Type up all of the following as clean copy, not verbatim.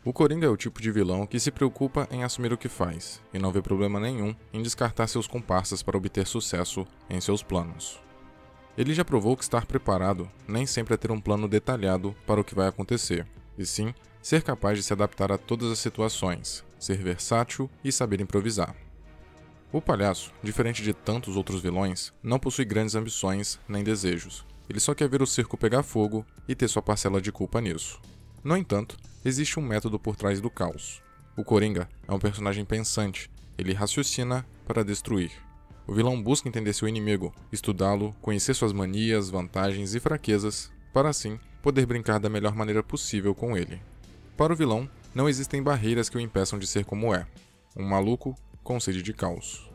O Coringa é o tipo de vilão que se preocupa em assumir o que faz, e não vê problema nenhum em descartar seus comparsas para obter sucesso em seus planos. Ele já provou que estar preparado nem sempre é ter um plano detalhado para o que vai acontecer, e sim ser capaz de se adaptar a todas as situações, ser versátil e saber improvisar. O palhaço, diferente de tantos outros vilões, não possui grandes ambições nem desejos. Ele só quer ver o circo pegar fogo e ter sua parcela de culpa nisso. No entanto, existe um método por trás do caos. O Coringa é um personagem pensante, ele raciocina para destruir. O vilão busca entender seu inimigo, estudá-lo, conhecer suas manias, vantagens e fraquezas, para assim poder brincar da melhor maneira possível com ele. Para o vilão, não existem barreiras que o impeçam de ser como é, um maluco com sede de caos.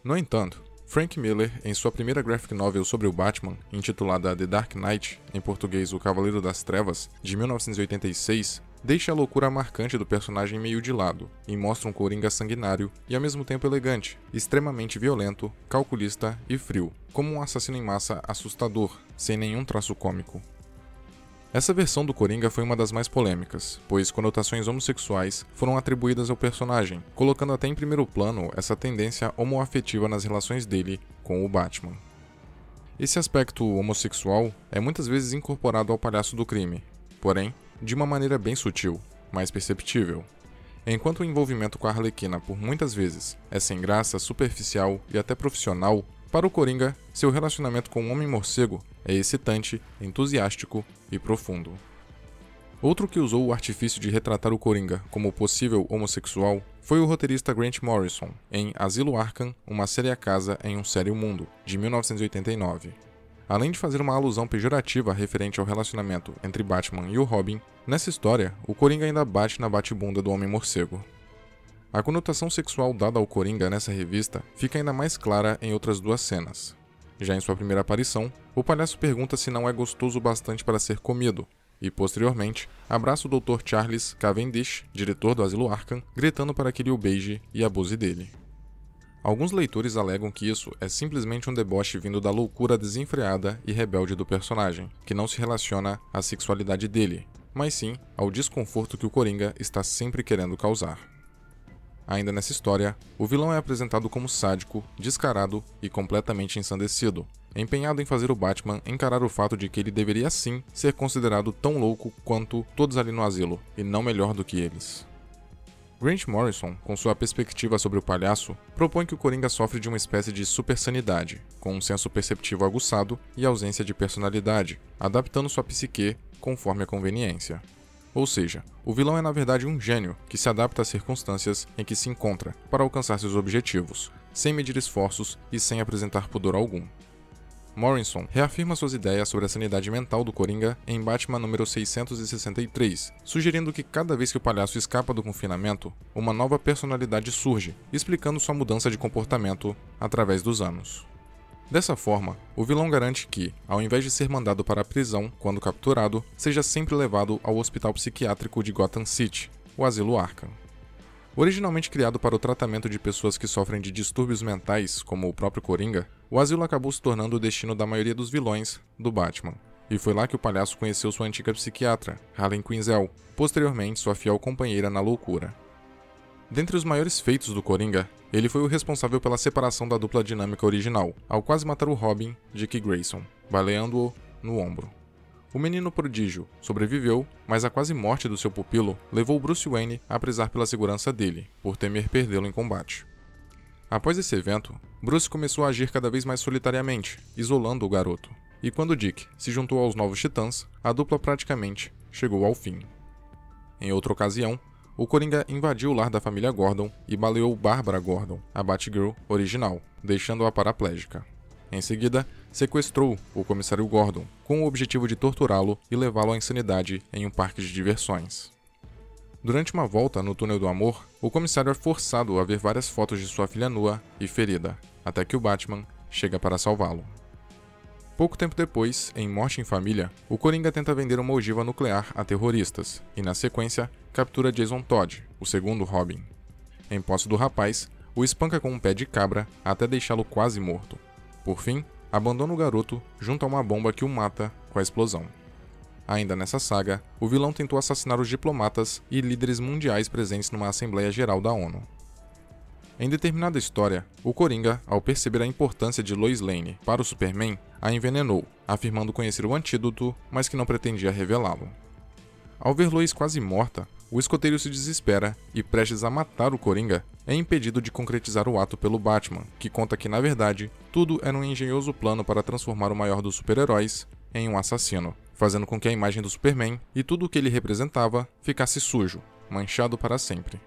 No entanto, Frank Miller, em sua primeira graphic novel sobre o Batman, intitulada The Dark Knight, em português O Cavaleiro das Trevas, de 1986, deixa a loucura marcante do personagem meio de lado e mostra um Coringa sanguinário e ao mesmo tempo elegante, extremamente violento, calculista e frio, como um assassino em massa assustador, sem nenhum traço cômico. Essa versão do Coringa foi uma das mais polêmicas, pois conotações homossexuais foram atribuídas ao personagem, colocando até em primeiro plano essa tendência homoafetiva nas relações dele com o Batman. Esse aspecto homossexual é muitas vezes incorporado ao palhaço do crime, porém, de uma maneira bem sutil, mais perceptível. Enquanto o envolvimento com a Arlequina por muitas vezes é sem graça, superficial e até profissional, para o Coringa, seu relacionamento com o Homem-Morcego é excitante, entusiástico e profundo. Outro que usou o artifício de retratar o Coringa como possível homossexual foi o roteirista Grant Morrison, em Asilo Arkham, uma séria casa em um sério mundo, de 1989. Além de fazer uma alusão pejorativa referente ao relacionamento entre Batman e o Robin, nessa história, o Coringa ainda bate na bate-bunda do Homem-Morcego. A conotação sexual dada ao Coringa nessa revista fica ainda mais clara em outras duas cenas. Já em sua primeira aparição, o palhaço pergunta se não é gostoso bastante para ser comido, e posteriormente, abraça o Dr. Charles Cavendish, diretor do Asilo Arkham, gritando para que ele o beije e abuse dele. Alguns leitores alegam que isso é simplesmente um deboche vindo da loucura desenfreada e rebelde do personagem, que não se relaciona à sexualidade dele, mas sim ao desconforto que o Coringa está sempre querendo causar. Ainda nessa história, o vilão é apresentado como sádico, descarado e completamente ensandecido, empenhado em fazer o Batman encarar o fato de que ele deveria sim ser considerado tão louco quanto todos ali no asilo, e não melhor do que eles. Grant Morrison, com sua perspectiva sobre o palhaço, propõe que o Coringa sofre de uma espécie de supersanidade, com um senso perceptivo aguçado e ausência de personalidade, adaptando sua psique conforme a conveniência. Ou seja, o vilão é na verdade um gênio que se adapta às circunstâncias em que se encontra para alcançar seus objetivos, sem medir esforços e sem apresentar pudor algum. Morrison reafirma suas ideias sobre a sanidade mental do Coringa em Batman número 663, sugerindo que cada vez que o palhaço escapa do confinamento, uma nova personalidade surge, explicando sua mudança de comportamento através dos anos. Dessa forma, o vilão garante que, ao invés de ser mandado para a prisão quando capturado, seja sempre levado ao hospital psiquiátrico de Gotham City, o Asilo Arkham. Originalmente criado para o tratamento de pessoas que sofrem de distúrbios mentais, como o próprio Coringa, o asilo acabou se tornando o destino da maioria dos vilões do Batman. E foi lá que o palhaço conheceu sua antiga psiquiatra, Harley Quinzel, posteriormente sua fiel companheira na loucura. Dentre os maiores feitos do Coringa, ele foi o responsável pela separação da dupla dinâmica original, ao quase matar o Robin, Dick Grayson, baleando-o no ombro. O menino prodígio sobreviveu, mas a quase morte do seu pupilo levou Bruce Wayne a prezar pela segurança dele, por temer perdê-lo em combate. Após esse evento, Bruce começou a agir cada vez mais solitariamente, isolando o garoto. E quando Dick se juntou aos Novos Titãs, a dupla praticamente chegou ao fim. Em outra ocasião, o Coringa invadiu o lar da família Gordon e baleou Barbara Gordon, a Batgirl original, deixando-a paraplégica. Em seguida, sequestrou o comissário Gordon, com o objetivo de torturá-lo e levá-lo à insanidade em um parque de diversões. Durante uma volta no Túnel do Amor, o comissário é forçado a ver várias fotos de sua filha nua e ferida, até que o Batman chega para salvá-lo. Pouco tempo depois, em Morte em Família, o Coringa tenta vender uma ogiva nuclear a terroristas e, na sequência, captura Jason Todd, o segundo Robin. Em posse do rapaz, o espanca com um pé de cabra até deixá-lo quase morto. Por fim, abandona o garoto junto a uma bomba que o mata com a explosão. Ainda nessa saga, o vilão tentou assassinar os diplomatas e líderes mundiais presentes numa Assembleia Geral da ONU. Em determinada história, o Coringa, ao perceber a importância de Lois Lane para o Superman, a envenenou, afirmando conhecer o antídoto, mas que não pretendia revelá-lo. Ao ver Lois quase morta, o escoteiro se desespera e, prestes a matar o Coringa, é impedido de concretizar o ato pelo Batman, que conta que, na verdade, tudo era um engenhoso plano para transformar o maior dos super-heróis em um assassino, fazendo com que a imagem do Superman e tudo o que ele representava ficasse sujo, manchado para sempre.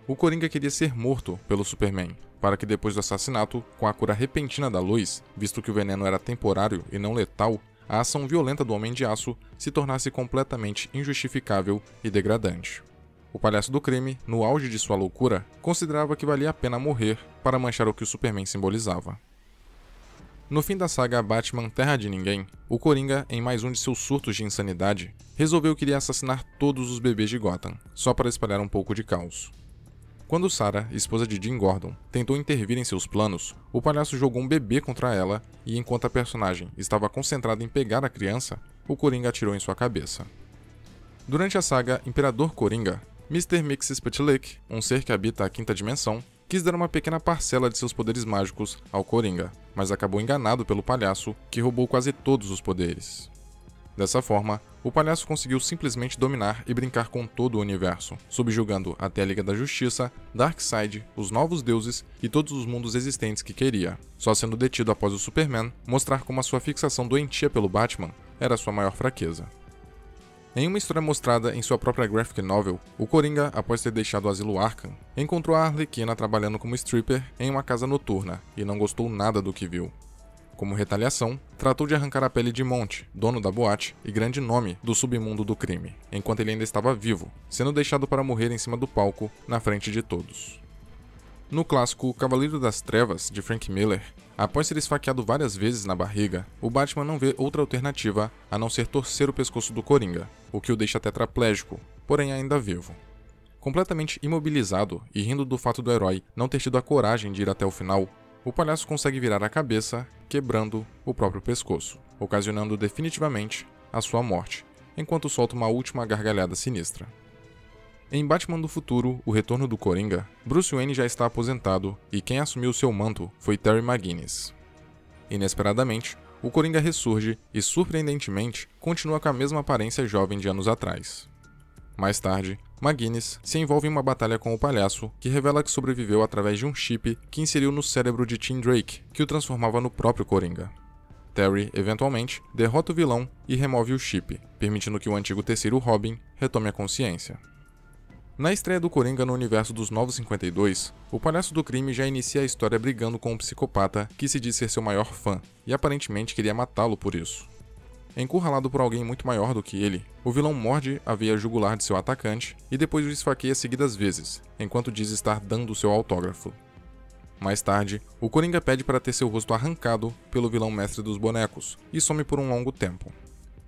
O Coringa queria ser morto pelo Superman, para que depois do assassinato, com a cura repentina da Lois, visto que o veneno era temporário e não letal, a ação violenta do Homem de Aço se tornasse completamente injustificável e degradante. O palhaço do crime, no auge de sua loucura, considerava que valia a pena morrer para manchar o que o Superman simbolizava. No fim da saga Batman Terra de Ninguém, o Coringa, em mais um de seus surtos de insanidade, resolveu que iria assassinar todos os bebês de Gotham, só para espalhar um pouco de caos. Quando Sarah, esposa de Jim Gordon, tentou intervir em seus planos, o palhaço jogou um bebê contra ela e, enquanto a personagem estava concentrada em pegar a criança, o Coringa atirou em sua cabeça. Durante a saga Imperador Coringa, Mr. Mxyzptlk, um ser que habita a quinta dimensão, quis dar uma pequena parcela de seus poderes mágicos ao Coringa, mas acabou enganado pelo palhaço, que roubou quase todos os poderes. Dessa forma, o palhaço conseguiu simplesmente dominar e brincar com todo o universo, subjugando até a Liga da Justiça, Darkseid, os Novos Deuses e todos os mundos existentes que queria, só sendo detido após o Superman mostrar como a sua fixação doentia pelo Batman era sua maior fraqueza. Em uma história mostrada em sua própria graphic novel, o Coringa, após ter deixado o asilo Arkham, encontrou a Arlequina trabalhando como stripper em uma casa noturna e não gostou nada do que viu. Como retaliação, tratou de arrancar a pele de Monte, dono da boate e grande nome do submundo do crime, enquanto ele ainda estava vivo, sendo deixado para morrer em cima do palco, na frente de todos. No clássico Cavaleiro das Trevas, de Frank Miller, após ser esfaqueado várias vezes na barriga, o Batman não vê outra alternativa a não ser torcer o pescoço do Coringa, o que o deixa tetraplégico, porém ainda vivo. Completamente imobilizado e rindo do fato do herói não ter tido a coragem de ir até o final, o palhaço consegue virar a cabeça, quebrando o próprio pescoço, ocasionando definitivamente a sua morte, enquanto solta uma última gargalhada sinistra. Em Batman do Futuro, O Retorno do Coringa, Bruce Wayne já está aposentado e quem assumiu seu manto foi Terry McGinnis. Inesperadamente, o Coringa ressurge e, surpreendentemente, continua com a mesma aparência jovem de anos atrás. Mais tarde, McGinnis se envolve em uma batalha com o palhaço, que revela que sobreviveu através de um chip que inseriu no cérebro de Tim Drake, que o transformava no próprio Coringa. Terry, eventualmente, derrota o vilão e remove o chip, permitindo que o antigo terceiro Robin retome a consciência. Na estreia do Coringa no universo dos Novos 52, o palhaço do crime já inicia a história brigando com um psicopata que se diz ser seu maior fã, e aparentemente queria matá-lo por isso. Encurralado por alguém muito maior do que ele, o vilão morde a veia jugular de seu atacante e depois o esfaqueia seguidas vezes, enquanto diz estar dando seu autógrafo. Mais tarde, o Coringa pede para ter seu rosto arrancado pelo vilão mestre dos bonecos e some por um longo tempo.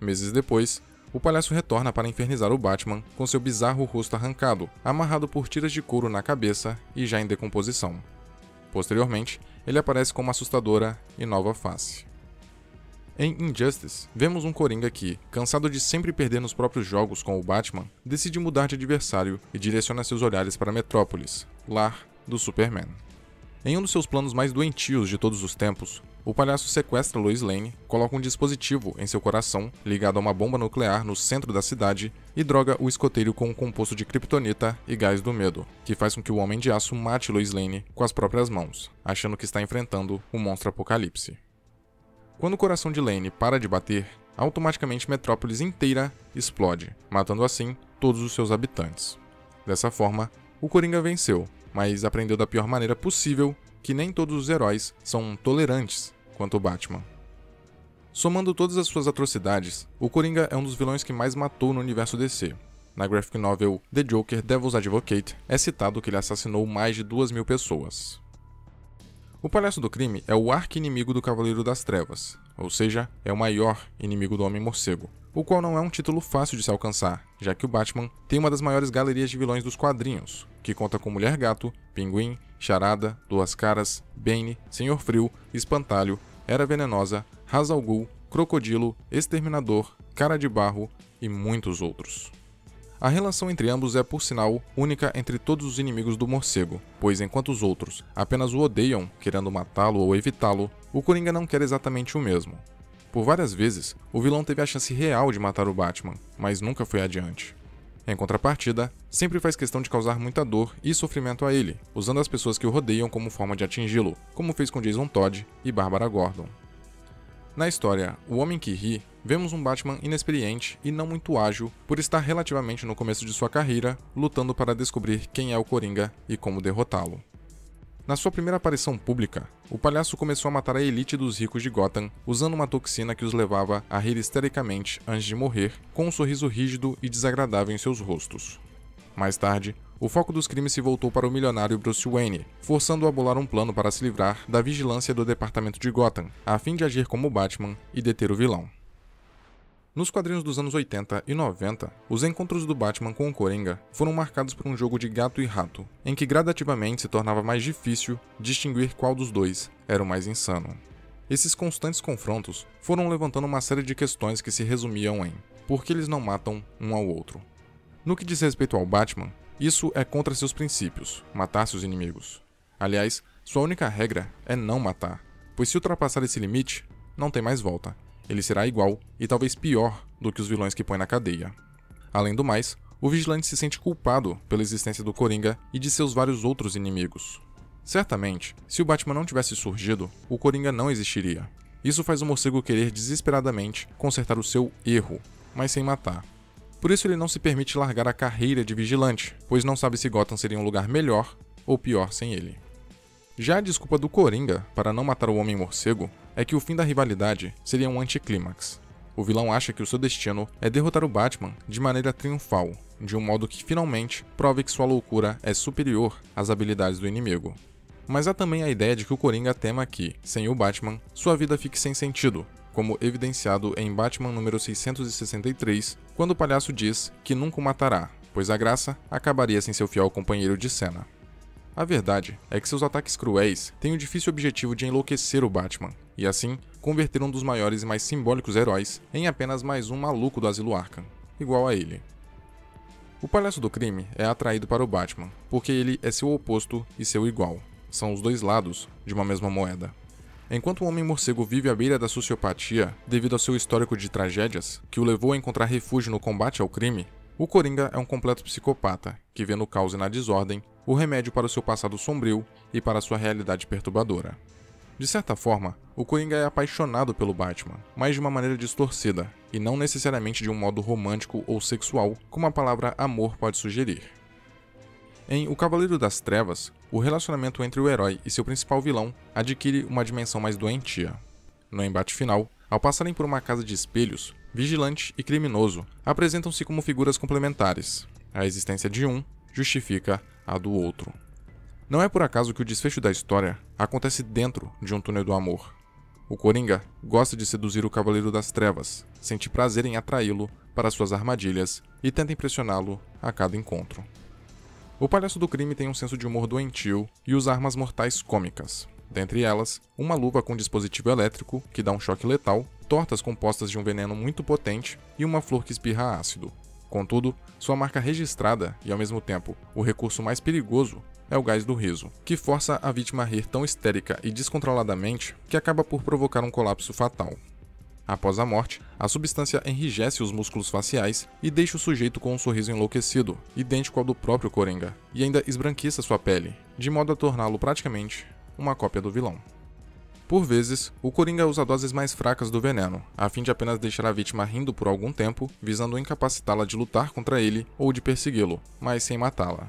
Meses depois, o palhaço retorna para infernizar o Batman com seu bizarro rosto arrancado, amarrado por tiras de couro na cabeça e já em decomposição. Posteriormente, ele aparece com uma assustadora e nova face. Em Injustice, vemos um Coringa que, cansado de sempre perder nos próprios jogos com o Batman, decide mudar de adversário e direciona seus olhares para Metrópolis, lar do Superman. Em um dos seus planos mais doentios de todos os tempos, o palhaço sequestra Lois Lane, coloca um dispositivo em seu coração, ligado a uma bomba nuclear no centro da cidade, e droga o escoteiro com um composto de kryptonita e gás do medo, que faz com que o Homem de Aço mate Lois Lane com as próprias mãos, achando que está enfrentando o monstro Apocalipse. Quando o coração de Lane para de bater, automaticamente Metrópolis inteira explode, matando assim todos os seus habitantes. Dessa forma, o Coringa venceu, mas aprendeu da pior maneira possível que nem todos os heróis são tolerantes quanto o Batman. Somando todas as suas atrocidades, o Coringa é um dos vilões que mais matou no universo DC. Na graphic novel The Joker Devil's Advocate, é citado que ele assassinou mais de 2.000 pessoas. O Palhaço do Crime é o arqui-inimigo do Cavaleiro das Trevas, ou seja, é o maior inimigo do Homem-Morcego, o qual não é um título fácil de se alcançar, já que o Batman tem uma das maiores galerias de vilões dos quadrinhos, que conta com Mulher Gato, Pinguim, Charada, Duas Caras, Bane, Senhor Frio, Espantalho, Era Venenosa, Ra's al Ghul, Crocodilo, Exterminador, Cara de Barro e muitos outros. A relação entre ambos é, por sinal, única entre todos os inimigos do morcego, pois enquanto os outros apenas o odeiam, querendo matá-lo ou evitá-lo, o Coringa não quer exatamente o mesmo. Por várias vezes, o vilão teve a chance real de matar o Batman, mas nunca foi adiante. Em contrapartida, sempre faz questão de causar muita dor e sofrimento a ele, usando as pessoas que o rodeiam como forma de atingi-lo, como fez com Jason Todd e Bárbara Gordon. Na história O Homem que Ri, vemos um Batman inexperiente e não muito ágil por estar relativamente no começo de sua carreira, lutando para descobrir quem é o Coringa e como derrotá-lo. Na sua primeira aparição pública, o palhaço começou a matar a elite dos ricos de Gotham usando uma toxina que os levava a rir histericamente antes de morrer, com um sorriso rígido e desagradável em seus rostos. Mais tarde, o foco dos crimes se voltou para o milionário Bruce Wayne, forçando-o a bolar um plano para se livrar da vigilância do departamento de Gotham, a fim de agir como Batman e deter o vilão. Nos quadrinhos dos anos 80 e 90, os encontros do Batman com o Coringa foram marcados por um jogo de gato e rato, em que gradativamente se tornava mais difícil distinguir qual dos dois era o mais insano. Esses constantes confrontos foram levantando uma série de questões que se resumiam em por que eles não matam um ao outro. No que diz respeito ao Batman, isso é contra seus princípios, matar seus inimigos. Aliás, sua única regra é não matar, pois se ultrapassar esse limite, não tem mais volta. Ele será igual e talvez pior do que os vilões que põe na cadeia. Além do mais, o vigilante se sente culpado pela existência do Coringa e de seus vários outros inimigos. Certamente, se o Batman não tivesse surgido, o Coringa não existiria. Isso faz o morcego querer desesperadamente consertar o seu erro, mas sem matar. Por isso ele não se permite largar a carreira de vigilante, pois não sabe se Gotham seria um lugar melhor ou pior sem ele. Já a desculpa do Coringa para não matar o Homem-Morcego é que o fim da rivalidade seria um anticlímax. O vilão acha que o seu destino é derrotar o Batman de maneira triunfal, de um modo que finalmente prove que sua loucura é superior às habilidades do inimigo. Mas há também a ideia de que o Coringa tema que, sem o Batman, sua vida fique sem sentido, como evidenciado em Batman número 663, quando o palhaço diz que nunca o matará, pois a graça acabaria sem seu fiel companheiro de cena. A verdade é que seus ataques cruéis têm o difícil objetivo de enlouquecer o Batman, e assim, converter um dos maiores e mais simbólicos heróis em apenas mais um maluco do Asilo Arkham, igual a ele. O palhaço do crime é atraído para o Batman, porque ele é seu oposto e seu igual. São os dois lados de uma mesma moeda. Enquanto o Homem-Morcego vive à beira da sociopatia devido ao seu histórico de tragédias, que o levou a encontrar refúgio no combate ao crime, o Coringa é um completo psicopata, que vê no caos e na desordem o remédio para o seu passado sombrio e para sua realidade perturbadora. De certa forma, o Coringa é apaixonado pelo Batman, mas de uma maneira distorcida, e não necessariamente de um modo romântico ou sexual, como a palavra amor pode sugerir. Em O Cavaleiro das Trevas, o relacionamento entre o herói e seu principal vilão adquire uma dimensão mais doentia. No embate final, ao passarem por uma casa de espelhos, vigilante e criminoso apresentam-se como figuras complementares. A existência de um justifica a do outro. Não é por acaso que o desfecho da história acontece dentro de um túnel do amor. O Coringa gosta de seduzir o Cavaleiro das Trevas, sente prazer em atraí-lo para suas armadilhas e tenta impressioná-lo a cada encontro. O palhaço do crime tem um senso de humor doentio e usa armas mortais cômicas. Dentre elas, uma luva com dispositivo elétrico, que dá um choque letal, tortas compostas de um veneno muito potente e uma flor que espirra ácido. Contudo, sua marca registrada e, ao mesmo tempo, o recurso mais perigoso é o gás do riso, que força a vítima a rir tão histérica e descontroladamente que acaba por provocar um colapso fatal. Após a morte, a substância enrijece os músculos faciais e deixa o sujeito com um sorriso enlouquecido, idêntico ao do próprio Coringa, e ainda esbranquiça sua pele, de modo a torná-lo praticamente uma cópia do vilão. Por vezes, o Coringa usa doses mais fracas do veneno, a fim de apenas deixar a vítima rindo por algum tempo, visando incapacitá-la de lutar contra ele ou de persegui-lo, mas sem matá-la.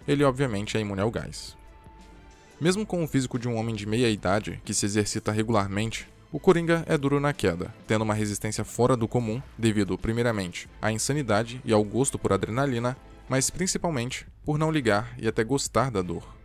Ele obviamente é imune ao gás. Mesmo com o físico de um homem de meia idade que se exercita regularmente, o Coringa é duro na queda, tendo uma resistência fora do comum devido, primeiramente, à insanidade e ao gosto por adrenalina, mas principalmente por não ligar e até gostar da dor.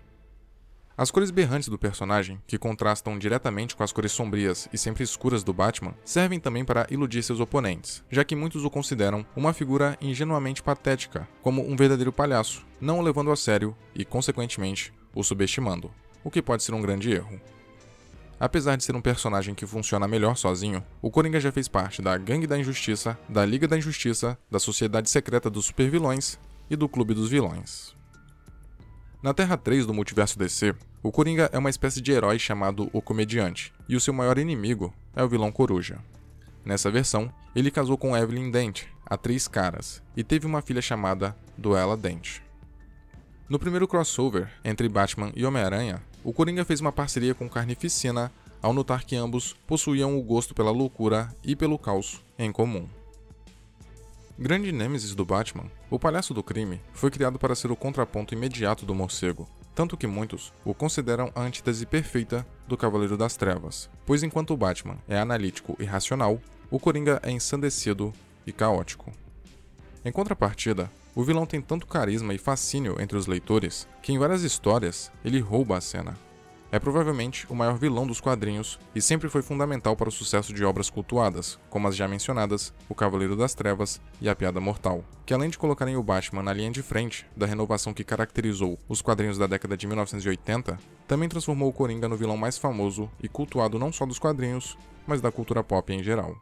As cores berrantes do personagem, que contrastam diretamente com as cores sombrias e sempre escuras do Batman, servem também para iludir seus oponentes, já que muitos o consideram uma figura ingenuamente patética, como um verdadeiro palhaço, não o levando a sério e, consequentemente, o subestimando, o que pode ser um grande erro. Apesar de ser um personagem que funciona melhor sozinho, o Coringa já fez parte da Gangue da Injustiça, da Liga da Injustiça, da Sociedade Secreta dos Supervilões e do Clube dos Vilões. Na Terra 3 do multiverso DC, o Coringa é uma espécie de herói chamado o Comediante, e o seu maior inimigo é o vilão Coruja. Nessa versão, ele casou com Evelyn Dent, atriz Caras, e teve uma filha chamada Duela Dent. No primeiro crossover entre Batman e Homem-Aranha, o Coringa fez uma parceria com Carnificina ao notar que ambos possuíam o gosto pela loucura e pelo caos em comum. Grande nêmesis do Batman, o Palhaço do Crime foi criado para ser o contraponto imediato do morcego, tanto que muitos o consideram a antítese perfeita do Cavaleiro das Trevas, pois enquanto o Batman é analítico e racional, o Coringa é ensandecido e caótico. Em contrapartida, o vilão tem tanto carisma e fascínio entre os leitores que em várias histórias ele rouba a cena. É provavelmente o maior vilão dos quadrinhos e sempre foi fundamental para o sucesso de obras cultuadas, como as já mencionadas, O Cavaleiro das Trevas e A Piada Mortal, que além de colocarem o Batman na linha de frente da renovação que caracterizou os quadrinhos da década de 1980, também transformou o Coringa no vilão mais famoso e cultuado não só dos quadrinhos, mas da cultura pop em geral.